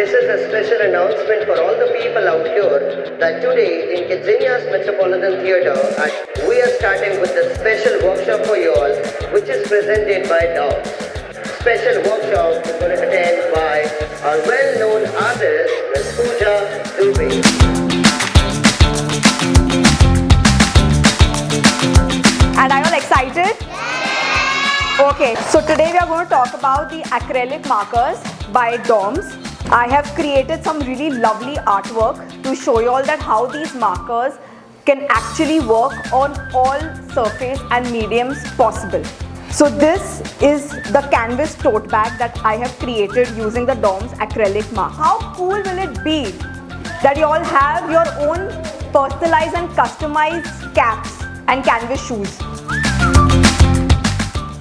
this is a special announcement for all the people out here that today in KidZania's Metropolitan Theatre, we are starting with a special workshop for you all, which is presented by DOMS. Special workshop is going to be attended by our well-known artist, Ms. Pooja Dubey. And are you all excited? Okay, so today we are going to talk about the acrylic markers by DOMS. I have created some really lovely artwork to show you all that how these markers can actually work on all surface and mediums possible. So this is the canvas tote bag that I have created using the DOMS acrylic marker. How cool will it be that you all have your own personalized and customized caps and canvas shoes?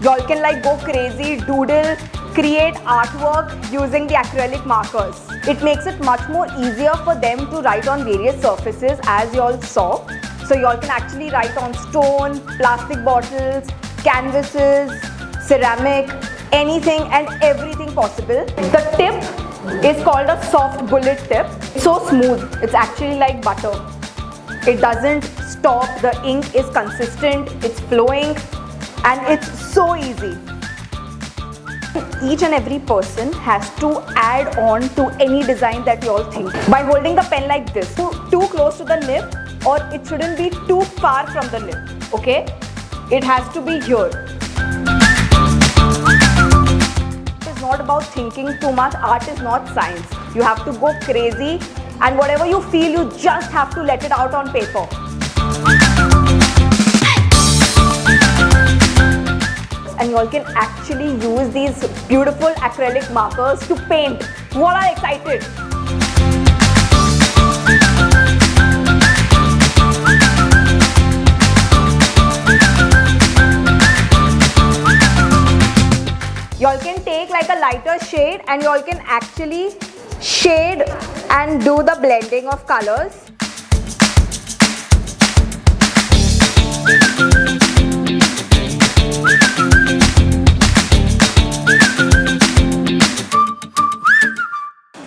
Y'all can like go crazy, doodle, create artwork using the acrylic markers. It makes it much more easier for them to write on various surfaces, as you all saw. So y'all can actually write on stone, plastic bottles, canvases, ceramic, anything and everything possible. The tip is called a soft bullet tip. It's so smooth, it's actually like butter. It doesn't stop, the ink is consistent, it's flowing, and it's so easy. Each and every person has to add on to any design that you all think by holding the pen like this, too close to the nib, or it shouldn't be too far from the nib, okay? It has to be here. It's not about thinking too much. Art is not science. You have to go crazy, and whatever you feel, you just have to let it out on paper. And you all can actually use these beautiful acrylic markers to paint. You all are excited? You all can take like a lighter shade and you all can actually shade and do the blending of colors.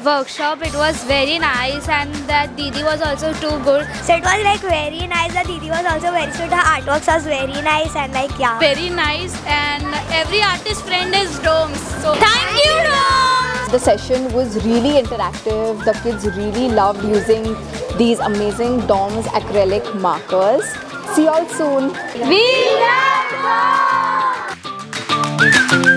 Workshop, it was very nice, and that Didi was also too good. So it was like very nice. The Didi was also very good. Her artworks was very nice and like yeah. Very nice, and every artist friend is DOMS. So thank you, DOMS! The session was really interactive. The kids really loved using these amazing DOMS acrylic markers. See you all soon. We love DOMS!